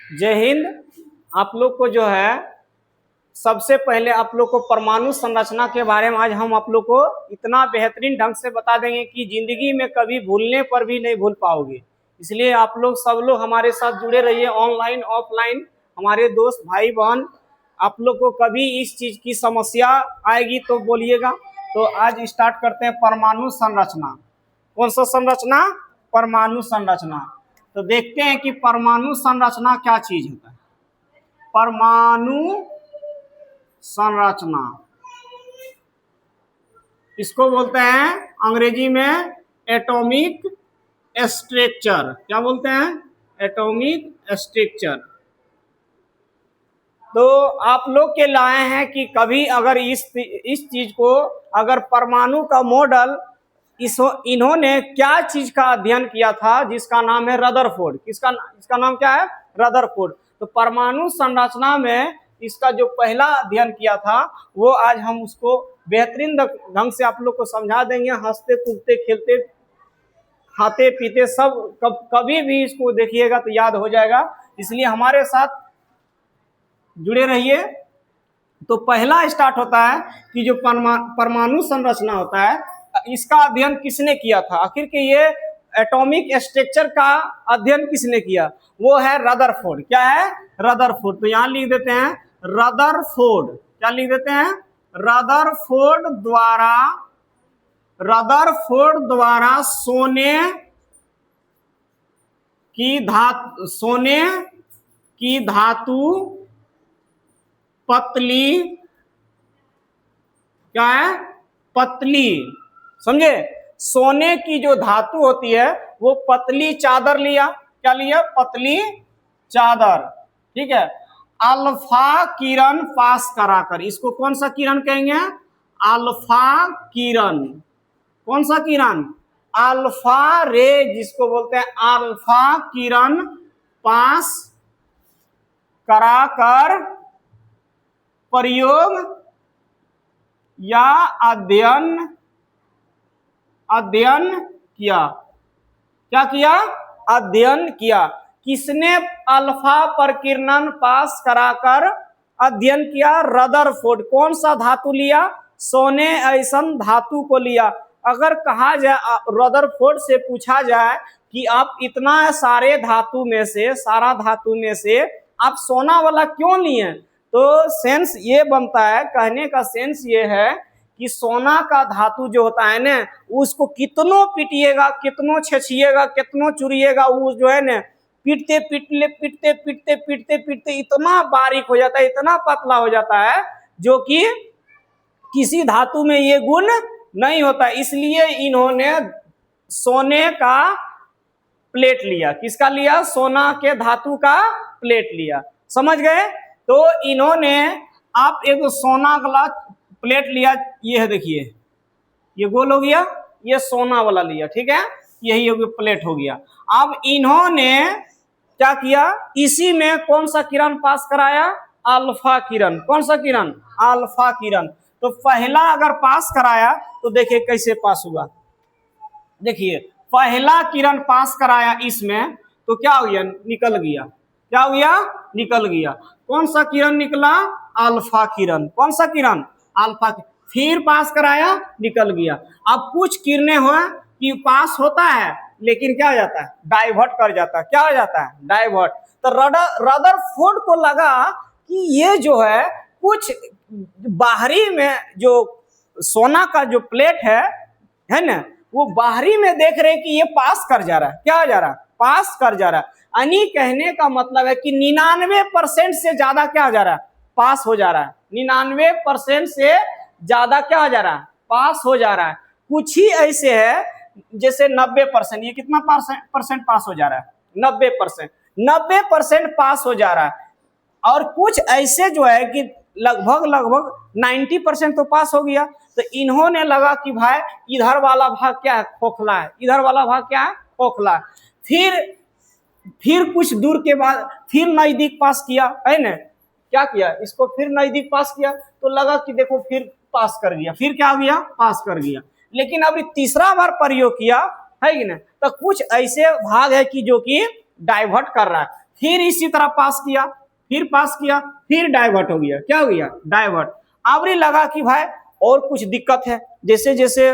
जय हिंद। आप लोग को जो है सबसे पहले आप लोग को परमाणु संरचना के बारे में आज हम आप लोग को इतना बेहतरीन ढंग से बता देंगे कि जिंदगी में कभी भूलने पर भी नहीं भूल पाओगे। इसलिए आप लोग सब लोग हमारे साथ जुड़े रहिए, ऑनलाइन ऑफलाइन। हमारे दोस्त भाई बहन, आप लोग को कभी इस चीज की समस्या आएगी तो बोलिएगा। तो आज स्टार्ट करते हैं परमाणु संरचना। कौन सा संरचना? परमाणु संरचना। तो देखते हैं कि परमाणु संरचना क्या चीज होता है। परमाणु संरचना इसको बोलते हैं अंग्रेजी में एटॉमिक स्ट्रक्चर। क्या बोलते हैं? Atomic structure. तो आप लोग के लाए हैं कि कभी अगर इस चीज को, अगर परमाणु का मॉडल इन्होंने क्या चीज का अध्ययन किया था जिसका नाम है रदरफोर्ड। इसका नाम क्या है? रदरफोर्ड। तो परमाणु संरचना में इसका जो पहला अध्ययन किया था वो आज हम उसको बेहतरीन ढंग से आप लोग को समझा देंगे। हंसते कूदते खेलते खाते पीते सब कभी भी इसको देखिएगा तो याद हो जाएगा। इसलिए हमारे साथ जुड़े रहिए। तो पहला स्टार्ट होता है कि जो परमाणु संरचना होता है इसका अध्ययन किसने किया था? आखिर के ये एटॉमिक स्ट्रक्चर का अध्ययन किसने किया? वो है रदरफोर्ड। क्या है? रदरफोर्ड। तो यहां लिख देते हैं रदरफोर्ड। क्या लिख देते हैं? रदरफोर्ड द्वारा सोने की धातु पतली, क्या है? पतली। समझे? सोने की जो धातु होती है वो पतली चादर लिया। क्या लिया? पतली चादर। ठीक है। अल्फा किरण पास कराकर, इसको कौन सा किरण कहेंगे? अल्फा किरण। कौन सा किरण? अल्फा रे, जिसको बोलते हैं अल्फा किरण पास कराकर प्रयोग या अध्ययन किया। क्या किया? अध्ययन किया। किसने अल्फा प्रकीर्णन पास कराकर अध्ययन किया? रदरफोर्ड। कौन सा धातु लिया? सोने ऐसन धातु को लिया। अगर कहा जाए, रदरफोर्ड से पूछा जाए कि आप इतना सारे धातु में से, सारा धातु में से आप सोना वाला क्यों लिए? तो सेंस ये बनता है, कहने का सेंस ये है कि सोना का धातु जो होता है ना, उसको कितनों पीटिएगा, कितनों छेछिएगा, कितनों चुरिएगा, वो जो है ना पीटते पीटते इतना बारीक हो जाता है, इतना पतला हो जाता है, जो कि किसी धातु में ये गुण नहीं होता। इसलिए इन्होंने सोने का प्लेट लिया। किसका लिया? सोना के धातु का प्लेट लिया। समझ गए? तो इन्होंने आप एक सोना वाला प्लेट लिया। ये है, देखिए ये गोल हो गया, ये सोना वाला लिया। ठीक है, यही प्लेट हो गया। अब इन्होंने क्या किया? इसी में कौन सा किरण पास कराया? अल्फा किरण। कौन सा किरण? अल्फा किरण। तो पहला अगर पास कराया तो देखिए कैसे पास हुआ। देखिए पहला किरण पास कराया इसमें तो क्या हो गया? निकल गया। क्या हो गया? निकल गया। कौन सा किरण निकला? अल्फा किरण। कौन सा किरण? अल्फा। फिर पास कराया, निकल गया। अब कुछ किरणें हुआ कि पास होता है लेकिन क्या हो जाता है? डाइवर्ट कर जाता है। क्या हो जाता है? डाइवर्ट। तो रदरफोर्ड को लगा कि ये जो है कुछ बाहरी में जो सोना का जो प्लेट है ना, वो बाहरी में देख रहे कि ये पास कर जा रहा है। क्या हो जा रहा है? पास कर जा रहा है। यानी कहने का मतलब है कि 99% से ज्यादा क्या हो जा रहा है? पास हो जा रहा है। 99% से ज्यादा क्या हो जा रहा है? पास हो जा रहा है। कुछ ही ऐसे है जैसे 90%। ये कितना परसेंट पास हो जा रहा है? 90%। 90% पास हो जा रहा है। और कुछ ऐसे जो है कि लगभग 90% तो पास हो गया। तो इन्होंने लगा कि भाई इधर वाला भाग क्या है? खोखला है। इधर वाला भाग क्या है? खोखला है। फिर कुछ दूर के बाद फिर नजदीक पास किया, है ना? क्या किया? इसको फिर नजदीक पास किया तो लगा कि देखो फिर पास कर गया। फिर क्या हो गया? पास कर गया। लेकिन अभी तीसरा बार प्रयोग किया, है कि ना, तो कुछ ऐसे भाग है कि जो कि डाइवर्ट कर रहा है। फिर इसी तरह पास किया, फिर पास किया, फिर डाइवर्ट हो गया। क्या हो गया? डाइवर्ट। आवरी लगा कि भाई और कुछ दिक्कत है, जैसे जैसे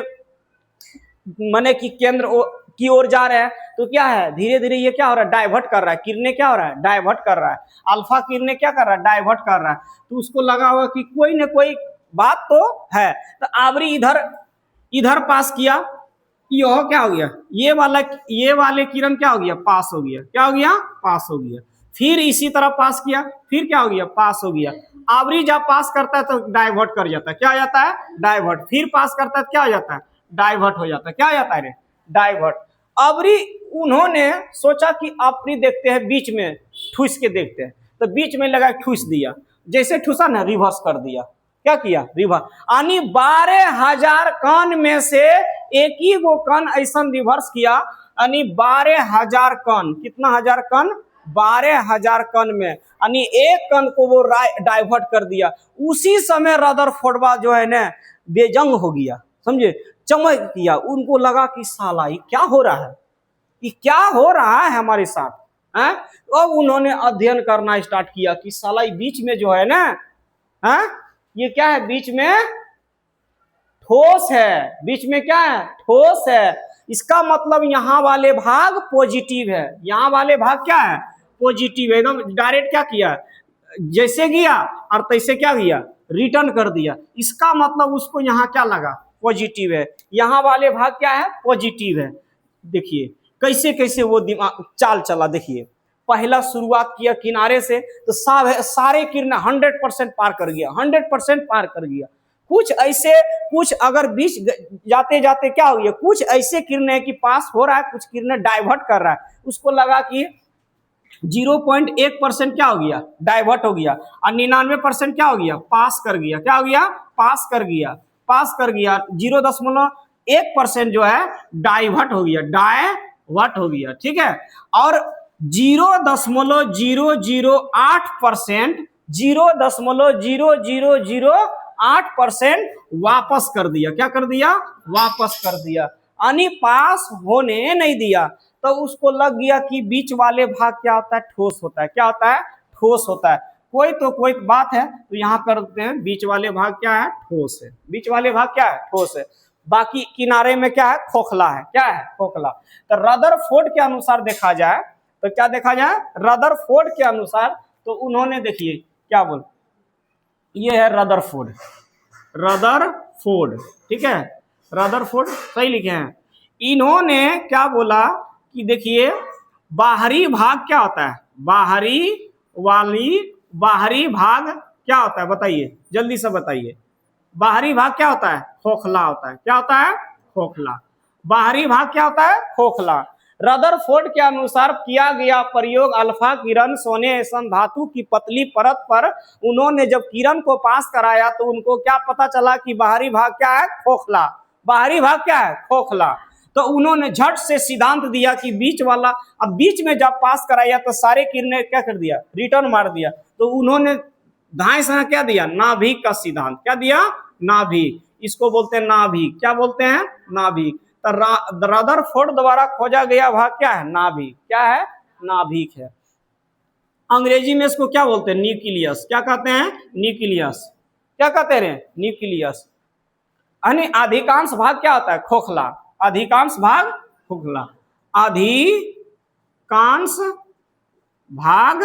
माने कि केंद्र की ओर जा रहे हैं तो क्या है, धीरे धीरे ये क्या हो रहा है, डाइवर्ट कर रहा है। किरणें क्या हो रहा है, डाइवर्ट कर रहा है। अल्फा किरणें क्या कर रहा है, डाइवर्ट कर रहा है। तो उसको लगा हुआ कि कोई न कोई बात तो है। तो आवरी इधर इधर पास किया, ये क्या हो गया, ये वाले किरण क्या हो गया, पास हो गया। क्या हो गया, पास हो गया। फिर इसी तरह पास किया, फिर क्या हो गया, पास हो गया। आवरी जब पास करता है तो डाइवर्ट कर जाता है। क्या हो जाता है, डाइवर्ट। फिर पास करता है तो क्या हो जाता है, डाइवर्ट हो जाता है। क्या हो जाता है रे, डाइवर्ट। अबरी उन्होंने सोचा कि अपनी देखते हैं बीच में ठूस के देखते हैं, तो बीच में लगा ठूस दिया। जैसे ठूसा ना, रिवर्स कर दिया। क्या किया, रिवर्स। यानी 12,000 कण में से एक ही वो कण ऐसा रिवर्स किया, यानी 12,000 कण। कितना हजार कण, 12,000 कण में, यानी एक कण को वो डाइवर्ट कर दिया। उसी समय रदरफोर्ड जो है ना, बेजंग हो गया, समझे, चमक किया। उनको लगा कि साला ये क्या हो रहा है, ये क्या हो रहा है हमारे साथ है? अब उन्होंने अध्ययन करना स्टार्ट किया कि साला ये बीच में जो है ना, है ये क्या है, बीच में ठोस है। बीच में क्या है, ठोस है। इसका मतलब यहाँ वाले भाग पॉजिटिव है, यहाँ वाले भाग क्या है, पॉजिटिव है। एकदम डायरेक्ट क्या किया, जैसे गया और तैसे क्या किया, रिटर्न कर दिया। इसका मतलब उसको यहाँ क्या लगा, पॉजिटिव है। यहाँ वाले भाग क्या है, पॉजिटिव है। देखिए कैसे कैसे वो दिमाग चाल चला। देखिए पहला शुरुआत किया किनारे से, तो सारे किरण 100% पार कर गया, 100% पार कर गया। कुछ ऐसे, कुछ अगर बीच जाते जाते क्या हो गया, कुछ ऐसे किरणें कि पास हो रहा है, कुछ किरणें डाइवर्ट कर रहा है। उसको लगा कि 0.1% क्या हो गया, डाइवर्ट हो गया, और 99% क्या हो गया, पास कर गया। क्या हो गया, पास कर गया, पास कर गया। 0.1% जो है डाइवर्ट हो गया, डाइवर्ट हो गया, ठीक है। और 0.0008%, 0.0008% वापस कर दिया। क्या कर दिया, वापस कर दिया, यानी पास होने नहीं दिया। तो उसको लग गया कि बीच वाले भाग क्या होता है, ठोस होता है। क्या होता है, ठोस होता है। कोई तो कोई बात है, तो यहाँ करते हैं बीच वाले भाग क्या है, ठोस है। बीच वाले भाग क्या है, ठोस है। बाकी किनारे में क्या है, खोखला है। क्या है, खोखला। तो रदरफोर्ड के अनुसार देखा जाए तो क्या देखा जाए, रदरफोर्ड के अनुसार तो उन्होंने देखिए क्या बोल, ये है रदरफोर्ड, रदरफोर्ड, ठीक है, रदरफोर्ड सही लिखे हैं। इन्होंने क्या बोला कि देखिए बाहरी भाग क्या होता है, बाहरी भाग क्या होता है, बताइए जल्दी से बताइए। बाहरी भाग क्या होता है, खोखला होता है। क्या होता है, खोखला। बाहरी भाग क्या होता है, खोखला। रदरफोर्ड के अनुसार किया गया प्रयोग अल्फा किरण सोने ऐसा धातु की पतली परत पर उन्होंने जब किरण को पास कराया तो उनको क्या पता चला कि बाहरी भाग क्या है, खोखला। बाहरी भाग क्या है, खोखला। तो उन्होंने झट से सिद्धांत दिया कि बीच वाला, अब बीच में जब पास कराया तो सारे किरणें क्या कर दिया, रिटर्न मार दिया। तो उन्होंने दाएं से क्या दिया, नाभिक का सिद्धांत। क्या दिया, नाभिक। इसको बोलते हैं नाभिक। क्या बोलते हैं, नाभिक। तो रदरफोर्ड द्वारा खोजा गया भाग क्या है, नाभिक। क्या है, नाभिक है। अंग्रेजी में इसको क्या बोलते हैं, न्यूक्लियस। क्या कहते हैं, न्यूक्लियस। क्या कहते हैं, न्यूक्लियस। यानी अधिकांश भाग क्या होता है, खोखला। अधिकांश भाग खोखला। अधिकांश भाग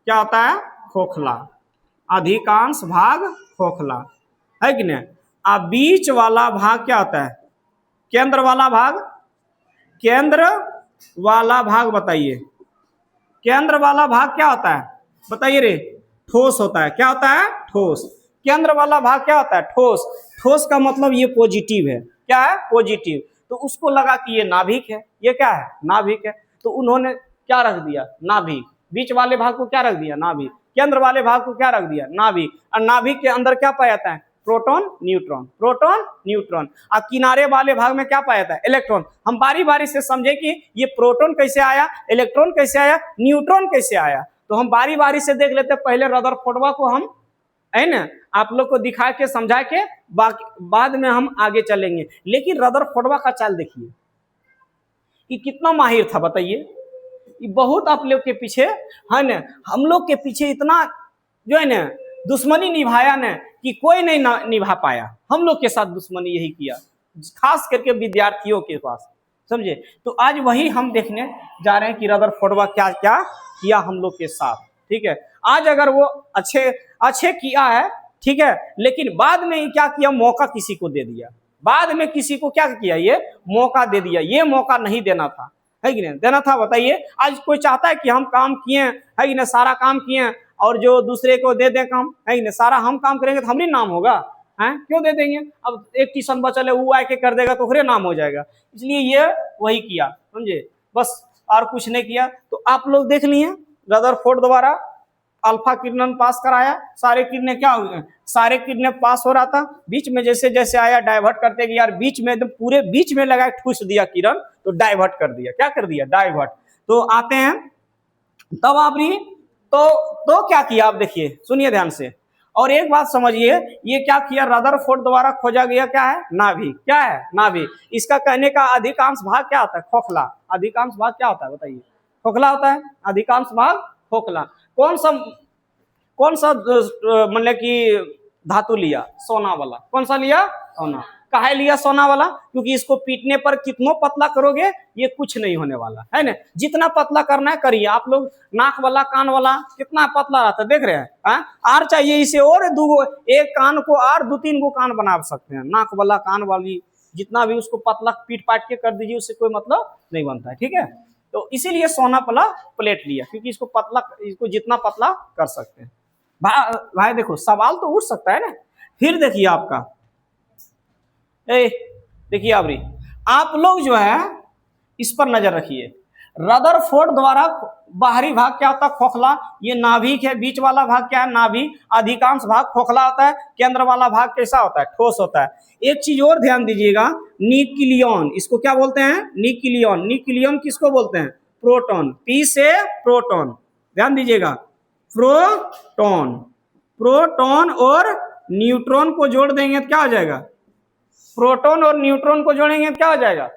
क्या होता है, खोखला। अधिकांश भाग खोखला है कि नहीं। अब बीच वाला भाग क्या होता है, केंद्र वाला भाग। केंद्र वाला भाग बताइए, केंद्र वाला भाग क्या होता है, बताइए रे, ठोस होता है। क्या होता है, ठोस। केंद्र वाला भाग क्या होता है, ठोस। ठोस का मतलब ये पॉजिटिव है। क्या है, पॉजिटिव। तो उसको लगा कि ये नाभिक है, ये क्या है, नाभिक है। तो उन्होंने क्या रख दिया, नाभिक। बीच वाले भाग को क्या रख दिया, नाभिक। केंद्र वाले भाग को क्या रख दिया, नाभिक। और नाभिक के अंदर क्या पाया जाता है, प्रोटॉन न्यूट्रॉन, प्रोटॉन न्यूट्रॉन। और किनारे वाले भाग में क्या पाया जाता है, इलेक्ट्रॉन। हम बारी बारी से समझे कि ये प्रोटॉन कैसे आया, इलेक्ट्रॉन कैसे आया, न्यूट्रॉन कैसे आया। तो हम बारी बारी से देख लेते हैं। पहले रदरफोर्ड को हम है ना आप लोग को दिखा के समझा के बाद में हम आगे चलेंगे। लेकिन रदरफोर्ड का चाल देखिए कि कितना माहिर था, बताइए। ये बहुत आप लोग के पीछे है न, हम लोग के पीछे इतना जो है न दुश्मनी निभाया न कि कोई नहीं निभा पाया। हम लोग के साथ दुश्मनी यही किया, खास करके विद्यार्थियों के पास, समझे। तो आज वही हम देखने जा रहे हैं कि रदरफोर्ड क्या क्या किया हम लोग के साथ, ठीक है। आज अगर वो अच्छे किया है, ठीक है, लेकिन बाद में क्या किया, मौका किसी को दे दिया। बाद में किसी को क्या किया, ये मौका दे दिया। ये मौका नहीं देना था, है कि नहीं देना था, बताइए। आज कोई चाहता है कि हम काम किए, है कि नहीं, सारा काम किए और जो दूसरे को दे दें काम, है कि नहीं, सारा हम काम करेंगे तो हमारी नाम होगा, हैं, क्यों दे देंगे। अब एक ट्यूशन बचल है, वो आके कर देगा तो फिर नाम हो जाएगा। इसलिए ये वही किया, समझे, बस और कुछ नहीं किया। तो आप लोग देख लिए रदरफोर्ड द्वारा अल्फा किरणन पास कराया, सारे किरणें क्या हुए, सारे किरणें पास हो रहा था। बीच में जैसे जैसे आया डाइवर्ट करते गया यार, बीच में एकदम पूरे बीच में लगा ठूस दिया किरण, तो डाइवर्ट कर दिया। क्या कर दिया, डाइवर्ट। तो आते हैं तब आप तो क्या किया, आप देखिए, सुनिए ध्यान से। और एक बात समझिए, ये क्या किया, रदरफोर्ड द्वारा खोजा गया क्या है, नाभि। क्या है, नाभि। इसका कहने का अधिकांश भाग क्या होता है, खोखला। अधिकांश भाग क्या होता है, बताइए, खोखला होता है। अधिकांश भाग खोखला। कौन सा मतलब कि धातु लिया, सोना वाला। कौन सा लिया, सोना। काहे लिया सोना वाला, क्योंकि इसको पीटने पर कितना पतला करोगे ये कुछ नहीं होने वाला है ना। जितना पतला करना है करिए। आप लोग नाक वाला, कान वाला कितना पतला रहता है, देख रहे हैं। आर चाहिए इसे और दो, एक कान को और 2-3 गो कान बना सकते हैं। नाक वाला, कान वाली, जितना भी उसको पतला पीट पाट के कर दीजिए, उससे कोई मतलब नहीं बनता है, ठीक है। तो इसीलिए सोना वाला प्लेट लिया, क्योंकि इसको जितना पतला कर सकते हैं। भाई देखो, सवाल तो उठ सकता है ना। फिर देखिए आपका, देखिए आप लोग जो है इस पर नजर रखिए। रदरफोर्ड द्वारा बाहरी भाग क्या होता है, खोखला। ये नाभिक है। बीच वाला भाग क्या है, नाभि। अधिकांश भाग खोखला होता है। केंद्र वाला भाग कैसा होता है, ठोस होता है। एक चीज और ध्यान दीजिएगा, न्यूक्लियन, इसको क्या बोलते हैं, न्यूक्लियन। न्यूक्लियन किसको बोलते हैं, प्रोटॉन। पी से प्रोटॉन, ध्यान दीजिएगा, प्रोटॉन। प्रोटॉन और न्यूट्रॉन को जोड़ देंगे तो क्या हो जाएगा, प्रोटॉन और न्यूट्रॉन को जोड़ेंगे तो क्या हो जाएगा,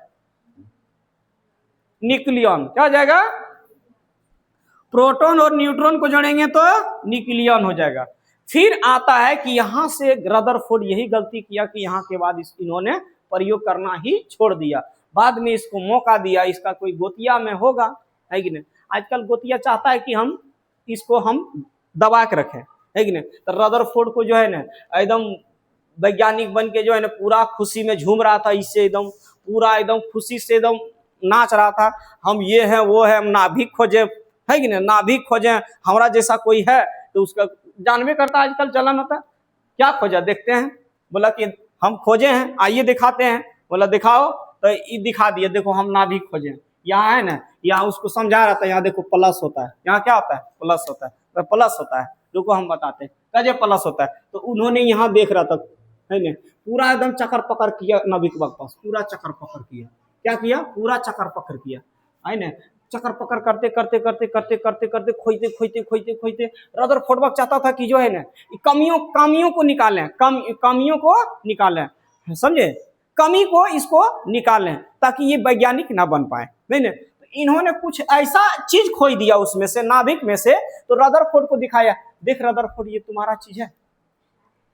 न्यूक्लियन। क्या हो जाएगा, प्रोटॉन और न्यूट्रॉन को जोड़ेंगे तो न्यूक्लियन हो जाएगा। फिर आता है कि यहां से रदरफोर्ड यही गलती किया कि यहां के बाद इन्होंने प्रयोग करना ही छोड़ दिया। बाद में इसको मौका दिया, इसका कोई गोतिया में होगा, है कि नहीं। आजकल गोतिया चाहता है कि हम इसको दबा के रखें, है कि नहीं। तो रदरफोर्ड को जो है ना एकदम वैज्ञानिक बन के जो है ना पूरा खुशी में झूम रहा था, इससे एकदम पूरा एकदम खुशी से एकदम नाच रहा था। हम ये हैं, वो है, हम नाभिक खोजे, है कि नहीं, नाभिक खोजे, हमारा जैसा कोई है तो उसका जानवे करता। आजकल चलन होता, क्या खोजा, देखते हैं, बोला कि हम खोजे हैं, आइए दिखाते हैं। बोला दिखाओ, तो ये दिखा दिया, देखो हम नाभिक खोजे। यहाँ है ना, यहाँ उसको समझा रहा था, यहाँ देखो प्लस होता है, यहाँ क्या होता है, प्लस होता है, तो प्लस होता है, देखो हम बताते हैं कैसे प्लस होता है। तो उन्होंने यहाँ देख रहा था, है ना, पूरा एकदम चक्कर पकड़ किया नाभिक के पास, पूरा चक्कर पकड़ किया। क्या किया, पूरा चक्कर पकड़ किया, है ना। चक्कर पकड़ करते करते करते करते करते करते खोजते खोजते खोजते खोजते रदरफोर्ड चाहता था कि जो है ना कमियों को निकालें, कमियों को निकालें, समझे, कमी को इसको निकालें ताकि ये वैज्ञानिक ना बन पाए, नहीं ना। तो इन्होंने कुछ ऐसा चीज खोज दिया उसमें से, नाभिक में से। तो रदरफोर्ड को दिखाया, देख रदरफोर्ड ये तुम्हारा चीज है।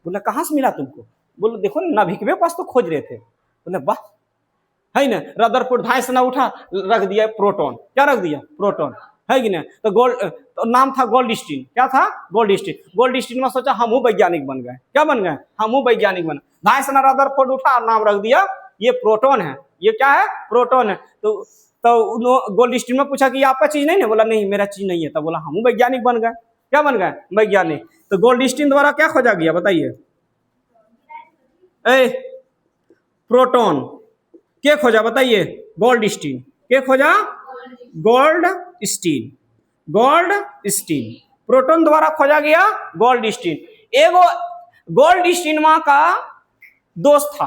बोला कहाँ से मिला तुमको, बोलो देखो नाभिक में पास तो खोज रहे थे। बोले वाह, है ना। रदरफोर्ड धाय से ना उठा, रख दिया प्रोटॉन। क्या रख दिया, प्रोटॉन, है कि ना। तो नाम था गोल्डस्टीन। क्या था, गोल्डस्टीन। गोल्डस्टीन में सोचा हम वैज्ञानिक बन गए। क्या बन गए, हम वैज्ञानिक बने। धाय से ना रदरफोर्ड उठा, नाम रख दिया ये प्रोटॉन है, ये क्या है, प्रोटॉन है। तो गोल्डस्टीन में पूछा कि आपका चीज नहीं है, बोला नहीं मेरा चीज नहीं है। तब बोला हम वैज्ञानिक बन गए। क्या बन गए, वैज्ञानिक। तो गोल्डस्टीन द्वारा क्या खोजा गया, बताइए, प्रोटॉन। क्या खोजा, बताइए, गोल्डस्टीन। क्या खोजा, गोल्डस्टीन। गोल्डस्टीन प्रोटॉन द्वारा खोजा गया, गोल्डस्टीन। एगो गोल्डस्टीन मां का दोस्त था,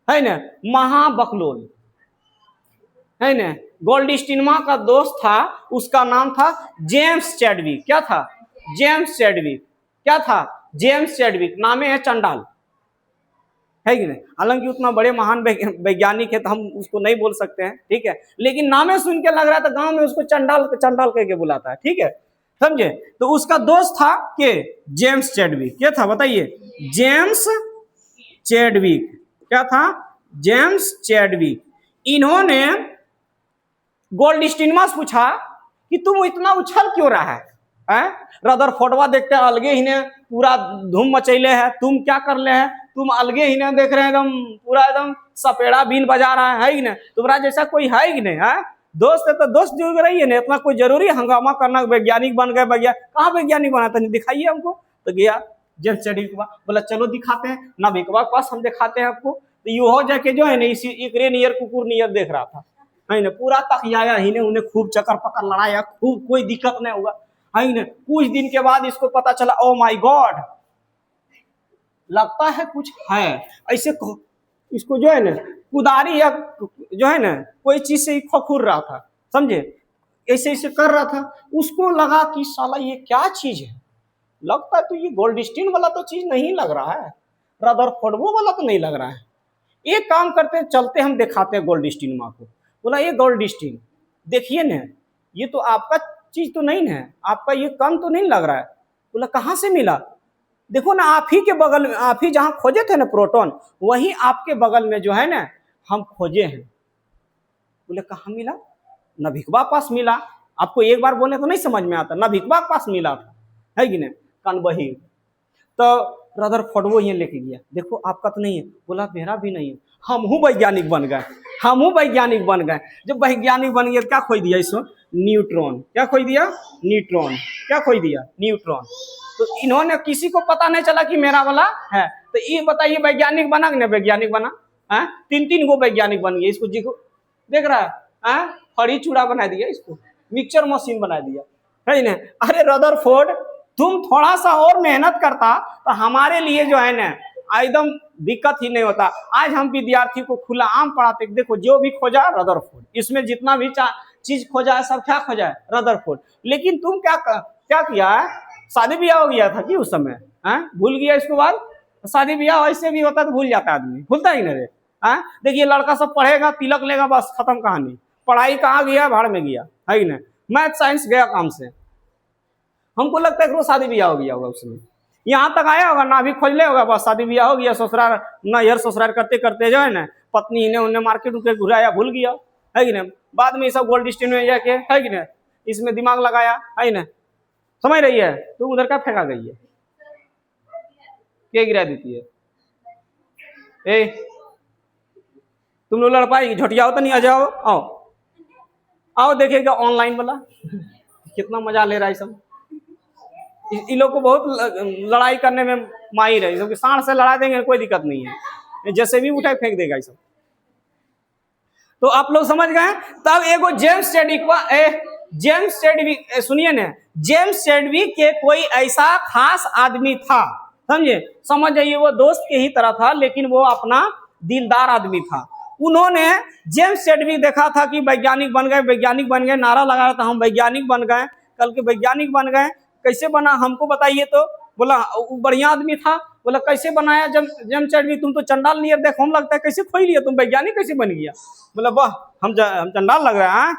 है ना, महाबकलोल, है ना। गोल्डस्टीन मां का दोस्त था, उसका नाम था जेम्स चैडविक। क्या था, जेम्स चैडविक। क्या था, जेम्स चैडविक। नामे है चंडाल, है कि नहीं। हालांकि उतना बड़े महान वैज्ञानिक है तो हम उसको नहीं बोल सकते हैं, ठीक है, लेकिन नामे सुन के लग रहा था गांव में उसको चंडाल चंडाल कह के बुलाता है, ठीक है, समझे। तो उसका दोस्त था के जेम्स चैडविक, क्या था बताइए, जेम्स चैडविक, क्या था, जेम्स चैडविक। इन्होंने गोल्डस्टीन से पूछा कि तुम इतना उछल क्यों रहा है? रदरफोर्डवा देखते अलगे ही ने पूरा धूम मचैले है, तुम क्या कर ले है, तुम अलगे ही ने देख रहे हैं एकदम पूरा एकदम सपेड़ा बीन बजा रहा है कि नहीं, तुम्हारा जैसा कोई है कि नहीं है, दोस्त है तो दोस्त जुड़ रही है ना, इतना कोई जरूरी हंगामा करना, वैज्ञानिक बन गए, कहाँ वैज्ञानिक बना था, दिखाइए हमको। तो गया जेम्स चैडविक के पास, बोला चलो दिखाते हैं ना, भिकवा के पास हम दिखाते हैं आपको। तो यू हो जाके जो है ना इसी एकरे नियर कुकुर नियर देख रहा था, है ना, पूरा तकियाया ही ने, उन्हें खूब चक्कर पकड़ लड़ाया, खूब, कोई दिक्कत नहीं हुआ, है ना। कुछ दिन के बाद इसको पता चला, ओ माय गॉड, लगता है कुछ है, ऐसे इसको जो है ना कुदारी या जो है ना कोई चीज से खखुर रहा था, समझे, ऐसे ऐसे कर रहा था, उसको लगा कि साला ये क्या चीज है, लगता है तो ये गोल्डस्टीन वाला तो चीज नहीं लग रहा है, रदरफोर्ड वाला तो नहीं लग रहा है, एक काम करते चलते हम दिखाते हैं गोल्डस्टीन माँ को। बोला ये गोल्डस्टीन देखिए ना, ये तो आपका चीज तो नहीं है, आपका ये कम तो नहीं लग रहा है। बोला कहाँ से मिला, देखो ना आप ही के बगल में, आप ही जहाँ खोजे थे ना प्रोटॉन, वहीं आपके बगल में जो है ना हम खोजे हैं। बोले कहाँ मिला, नभिकवा पास मिला, आपको एक बार बोले तो नहीं समझ में आता, नभिकवा पास मिला था, है कि नहीं, कनबही। तो रदरफोर्ड वो ये लेके गया, देखो आपका तो नहीं है, बोला मेरा भी नहीं है, हम हूँ वैज्ञानिक बन गए, हम हूँ वैज्ञानिक बन गए। जब वैज्ञानिक बन गए क्या खोज दिया इसको, न्यूट्रॉन, क्या खोज दिया, न्यूट्रॉन, क्या खोज दिया, न्यूट्रॉन। तो इन्होंने किसी को पता नहीं चला कि मेरा वाला है, तो ये बताइए वैज्ञानिक बना कि नहीं वैज्ञानिक बना, है, 3-3 गो वैज्ञानिक बन गए, इसको जी को देख रहा है, फड़ी चूड़ा बना दिया, इसको मिक्सचर मशीन बना दिया, है ना। अरे रदरफोर्ड तुम थोड़ा सा और मेहनत करता तो हमारे लिए जो है ना एकदम दिक्कत ही नहीं होता। आज हम विद्यार्थी को खुला आम पढ़ाते, देखो जो भी खोजा रदरफोर्ड, इसमें जितना भी चीज खोजा है सब क्या खोजा है, रदरफोर्ड। लेकिन तुम क्या किया है, शादी ब्याह हो गया था कि उस समय, भूल गया, इसके बाद शादी ब्याह ऐसे भी होता तो भूल जाता आदमी, भूलता ही नहीं रे। देखिए लड़का सब पढ़ेगा, तिलक लेगा, बस खत्म कहानी, पढ़ाई कहाँ गया, भाड़ में गया, है कि नहीं, मैथ साइंस गया काम से। हमको लगता है कि वो शादी ब्याह हो गया होगा उसमें, यहाँ तक आया होगा ना, अभी खोज ले होगा, बस शादी ब्याह हो गया, ससुराल नैहर ससुराल करते करते जो है ना पत्नी इन्हें उन्हें मार्केट उके घुराया, भूल गया, है कि नहीं। बाद में ये सब गोल्डस्टीन में जाके, है कि नहीं, इसमें दिमाग लगाया, है ना, समझ रही है। तो उधर का फेंका गई है, क्या गिरा देती है, ए तुम लोग लड़ पाएगी, झटियाओ तो नहीं, आ जाओ, आओ आओ, देखिएगा ऑनलाइन वाला कितना मजा ले रहा है सब। इन लोग को बहुत लड़ाई करने में माहिर है, क्योंकि सांड से लड़ा देंगे कोई दिक्कत नहीं है, जैसे भी उठाए फेंक देगा ये सब। तो आप लोग समझ गए। तब एगो जेम्स चैडविक सुनिए ना, जेम्स चैडविक के कोई ऐसा खास आदमी था, समझे, समझ जाइए वो दोस्त के ही तरह था, लेकिन वो अपना दिलदार आदमी था। उन्होंने जेम्स चैडविक देखा था कि वैज्ञानिक बन गए, वैज्ञानिक बन गए, नारा लगा रहा था हम वैज्ञानिक बन गए, कल के वैज्ञानिक बन गए, कैसे बना हमको बताइए। तो बोला वो बढ़िया आदमी था, बोला कैसे बनाया जेम्स चैडविक, तुम तो चंडाल नियर देखो, हम लगता है कैसे खोई लिया, तुम वैज्ञानिक कैसे बन गया। बोला वाह हम चंडाल लग रहा है,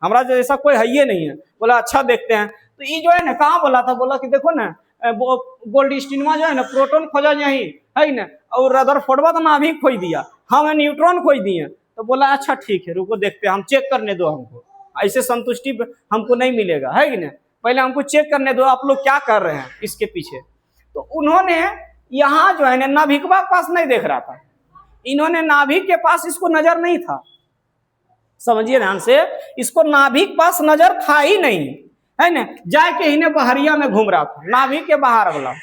हमारा जैसा कोई है ही नहीं है। बोला अच्छा देखते हैं। तो ये जो है ना कहाँ बोला था, बोला कि देखो ना गोल्डस्टीनवा जो है ना प्रोटॉन खोजा यही है ना, और रदरफोर्डवा तो नाभिक खोज दिया, हम न्यूट्रॉन खोज दिए। तो बोला अच्छा ठीक है रुको देखते हैं, हम चेक करने दो, हमको ऐसे संतुष्टि हमको नहीं मिलेगा, है कि नहीं, पहले हमको चेक करने दो आप लोग क्या कर रहे हैं इसके पीछे। तो उन्होंने यहाँ जो है ना नाभिकवा के पास नहीं देख रहा था, इन्होंने नाभिक के पास इसको नजर नहीं था, समझिए ध्यान से, इसको नाभिक पास नजर था ही नहीं, है ना, जाके इन्हें बहरिया में घूम रहा था, नाभिक के बाहर वाला,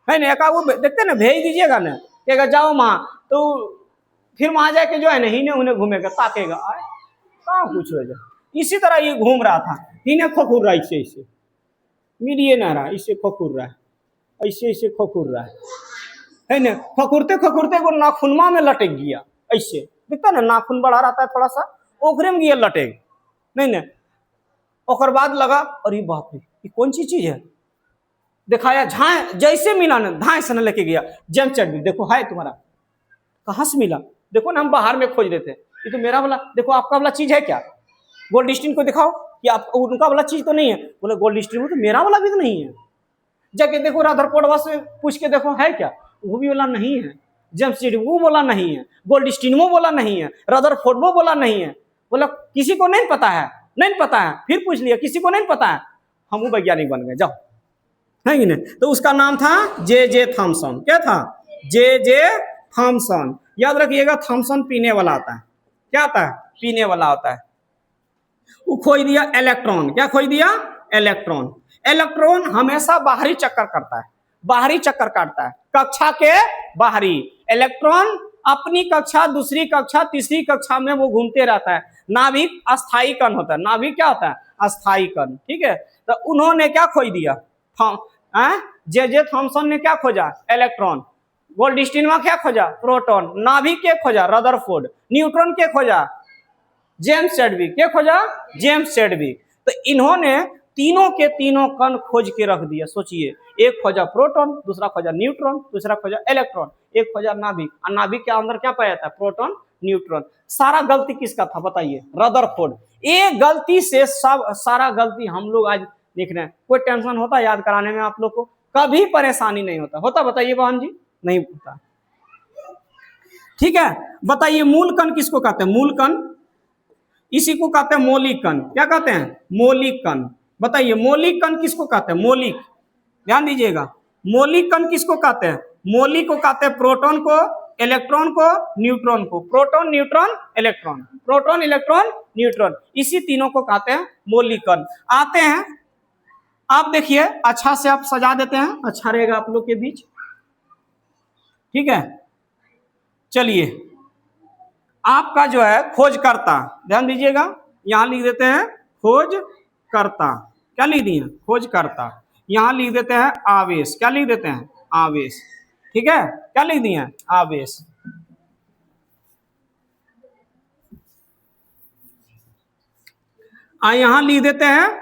है ना, एक वो देखते ना भेज दीजिएगा ना, कहेगा जाओ माँ, तो फिर वहां जाके जो है ना इन्हें उन्हें घूमेगा, ताकेगा, कहाँ कुछ हो जाए। इसी तरह ये घूम रहा था, इन्हें खोखुर रहा है, ऐसे मिलिए ना रहा, इससे खोखुर रहा है, ऐसे खोखुर रहा है ना, खोखुरते खोखुरते वो नाखुनमा में लटक गया, ऐसे दिखता ना नाखून बढ़ा रहता है थोड़ा सा, ओखरे में गया लटेग, नहीं ना, और बाद लगा अरे बाप रे ये कौन सी चीज है, दिखाया झाए जैसे मिला ना धाए से न लेके गया जेम्स चैडविक, देखो है तुम्हारा, कहाँ से मिला? देखो ना, हम बाहर में खोज रहे थे, ये तो मेरा वाला, देखो आपका वाला चीज है क्या? गोल्डस्टीन को दिखाओ कि आप उनका वाला चीज तो नहीं है। बोले गोल्डस्टीन वो तो मेरा वाला भी तो नहीं है। जाके देखो रदरफोर्ड से पूछ के देखो है क्या, वो भी बोला नहीं है। जेम्स जेडवी वो बोला नहीं है, गोल्डस्टीन वो बोला नहीं है, रदरफोर्ड वो बोला नहीं है। बोला किसी को नहीं पता है, नहीं पता है। फिर पूछ लिया किसी को नहीं पता है, हम वो वैज्ञानिक बन गए, जाओ, है कि नहीं? तो उसका नाम था जे थॉमसन। क्या था? J Thomson. याद रखिएगा, थॉमसन पीने वाला आता है। क्या आता है? पीने वाला होता है। वो खोज दिया इलेक्ट्रॉन। क्या खोज दिया? इलेक्ट्रॉन। इलेक्ट्रॉन हमेशा बाहरी चक्कर करता है, बाहरी चक्कर काटता है, कक्षा के बाहरी। इलेक्ट्रॉन अपनी कक्षा, दूसरी कक्षा, तीसरी कक्षा में वो घूमते रहता है। नाभिक अस्थायी कण होता है। नाभिक क्या होता है? अस्थायी कण। ठीक है, तो उन्होंने क्या खोज दिया? जे थॉमसन ने क्या खोजा? इलेक्ट्रॉन। गोल्डस्टीन में क्या खोजा? प्रोटॉन। नाभिक के खोजा? रदरफोर्ड। न्यूट्रॉन के खोजा? James Chadwick. के खोजा? James Chadwick. तो इन्होंने तीनों के तीनों कण खोज के रख दिया। सोचिए, एक खोजा प्रोटॉन, दूसरा खोजा न्यूट्रॉन, दूसरा खोजा इलेक्ट्रॉन, एक खोजा नाभिक। और नाभिक के अंदर क्या पाया था? Proton, neutron. सारा गलती किसका था बताइए? रदरफोर्ड। एक गलती से सब सारा गलती हम लोग आज लिख रहे हैं। कोई टेंशन होता याद कराने में? आप लोग को कभी परेशानी नहीं होता बताइए बहन जी? नहीं होता। ठीक है, बताइए मूल कण किसको कहते हैं? मूल कण, इसी को कहते हैं मौलिक कण। क्या कहते हैं? मौलिक कण। बताइए मौलिक कण किसको कहते हैं? मौलिक, ध्यान दीजिएगा, मौलिक कण किसको कहते हैं? मौलिक को कहते हैं प्रोटॉन को, इलेक्ट्रॉन को, न्यूट्रॉन को। Proton, neutron, electron, proton, electron, neutron, इसी तीनों को कहते हैं मौलिक कण। आते हैं, आप देखिए अच्छा से आप सजा देते हैं, अच्छा रहेगा आप लोग के बीच। ठीक है, चलिए आपका जो है खोजकर्ता, ध्यान दीजिएगा, यहां लिख देते हैं खोजकर्ता। क्या लिख दिए? खोजकर्ता। यहां लिख देते हैं आवेश। क्या लिख देते हैं? आवेश। ठीक है, क्या लिख दिए? आवेश। यहां लिख देते हैं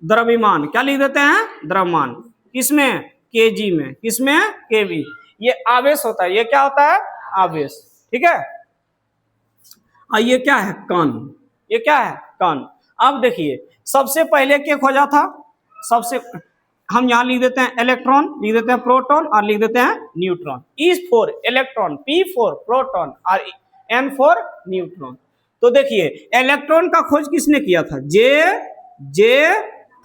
द्रव्यमान। क्या लिख देते हैं? द्रव्यमान। किसमें? केजी में। किसमें? केवी। ये आवेश होता है। ये क्या होता है? आवेश। ठीक है, ये क्या है? कण। ये क्या है? कण। अब देखिए, सबसे पहले क्या खोजा था? सबसे हम यहां लिख देते हैं इलेक्ट्रॉन, लिख देते हैं प्रोटॉन, और लिख देते हैं neutron. E for electron, P for proton, और N फॉर न्यूट्रॉन। तो देखिए इलेक्ट्रॉन का खोज किसने किया था? J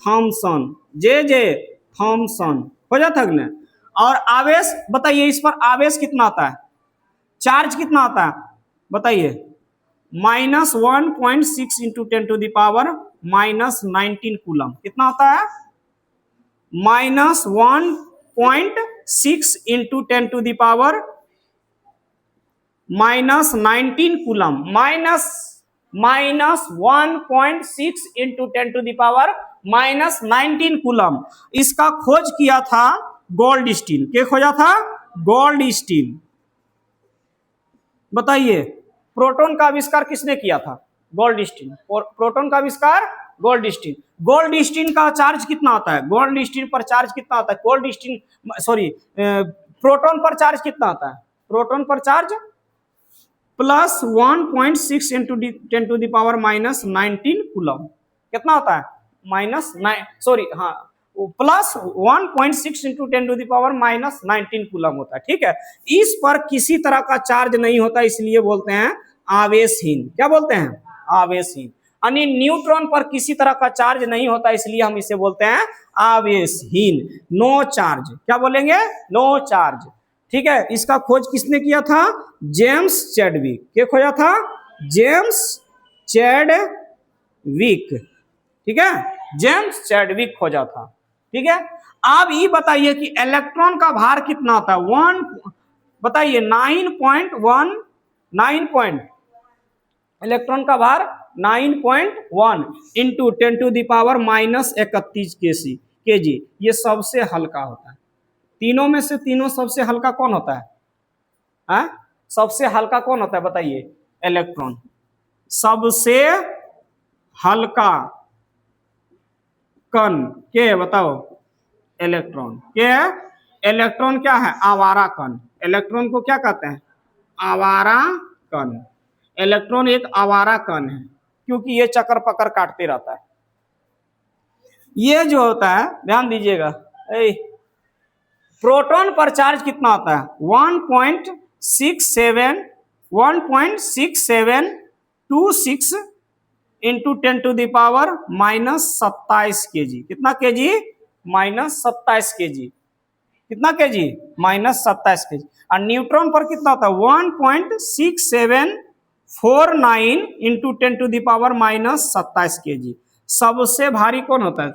Thomson. जे थॉमसन खोजा था ने। और आवेश बताइए, इस पर आवेश कितना आता है? चार्ज कितना आता है बताइए? -1.6 इंटू 10⁻⁻19 कूलम। कितना होता है? -1.6 इंटू 10⁻⁻19 कूलम। -1.6 into 10⁻⁻19 coulomb. इसका खोज किया था गोल्डस्टीन। क्या खोजा था? गोल्डस्टीन। बताइए प्रोटॉन का आविष्कार किसने किया था? गोल्डस्टीन। प्रोटॉन का आविष्कार गोल्डस्टीन। गोल्डस्टीन का चार्ज कितना आता है? गोल्डस्टीन पर चार्ज कितना आता है? गोल्डस्टीन सॉरी प्रोटॉन पर चार्ज कितना आता है? प्रोटॉन पर चार्ज +1.6 इंटू 10⁻⁻19 कूलम। कितना होता है? +1.6 इंटू 10⁻⁻19 कूलम होता है। ठीक है, इस पर किसी तरह का चार्ज नहीं होता, इसलिए बोलते हैं आवेशहीन। क्या बोलते हैं? आवेशहीन। यानी न्यूट्रॉन पर किसी तरह का चार्ज नहीं होता, इसलिए हम इसे बोलते हैं आवेशहीन। No charge. क्या बोलेंगे? No charge. ठीक है, इसका खोज किसने किया था? James Chadwick. क्या खोजा था? James Chadwick. ठीक है, जेम्स चैडविक खोजा था। ठीक है, अब ये बताइए कि इलेक्ट्रॉन का भार कितना होता है? बताइए 9.1 इलेक्ट्रॉन का भार 9.1 इंटू 10⁻⁻31 केजी। ये सबसे हल्का होता है। तीनों में से तीनों सबसे हल्का कौन होता है? सबसे हल्का कौन होता है बताइए? इलेक्ट्रॉन। सबसे हल्का कण के बताओ? इलेक्ट्रॉन। के इलेक्ट्रॉन क्या है? आवारा कण। इलेक्ट्रॉन को क्या कहते हैं? आवारा कण। इलेक्ट्रॉन एक आवारा कण है क्योंकि ये चक्कर पकड़ काटते रहता है। ये जो होता है, ध्यान दीजिएगा, प्रोटॉन पर चार्ज कितना होता है? 1.6726 इंटू 10⁻⁻27 kg। कितना kg? -27 kg। कितना kg? -27 kg। और न्यूट्रॉन पर कितना होता है? 1.6749 इंटू 10⁻⁻27 kg। सबसे भारी कौन होता है?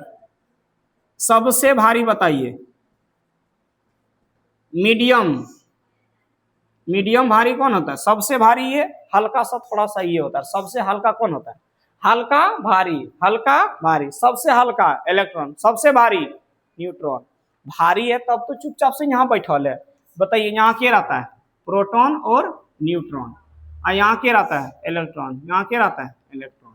सबसे भारी बताइए। मीडियम भारी कौन होता है? सबसे भारी ये, हल्का सा थोड़ा सा ये होता है। सबसे हल्का कौन होता है? हल्का भारी। सबसे हल्का इलेक्ट्रॉन, सबसे भारी न्यूट्रॉन। भारी है तब तो चुपचाप से यहाँ बैठल है। बताइए यहाँ क्या रहता है? प्रोटॉन और न्यूट्रॉन। और यहाँ क्या रहता है? इलेक्ट्रॉन। यहाँ क्या रहता है? इलेक्ट्रॉन।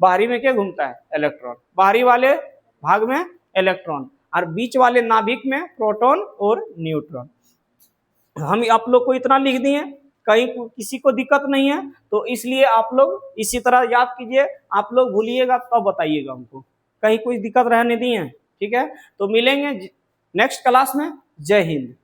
बाहरी में क्या घूमता है? इलेक्ट्रॉन। बाहरी वाले भाग में इलेक्ट्रॉन और बीच वाले नाभिक में प्रोटॉन और न्यूट्रॉन। हम आप लोग को इतना लिख दिए, कहीं किसी को दिक्कत नहीं है तो इसलिए आप लोग इसी तरह याद कीजिए। आप लोग भूलिएगा तब बताइएगा हमको, कहीं कोई दिक्कत रहने दी है। ठीक है, तो मिलेंगे नेक्स्ट क्लास में। जय हिंद।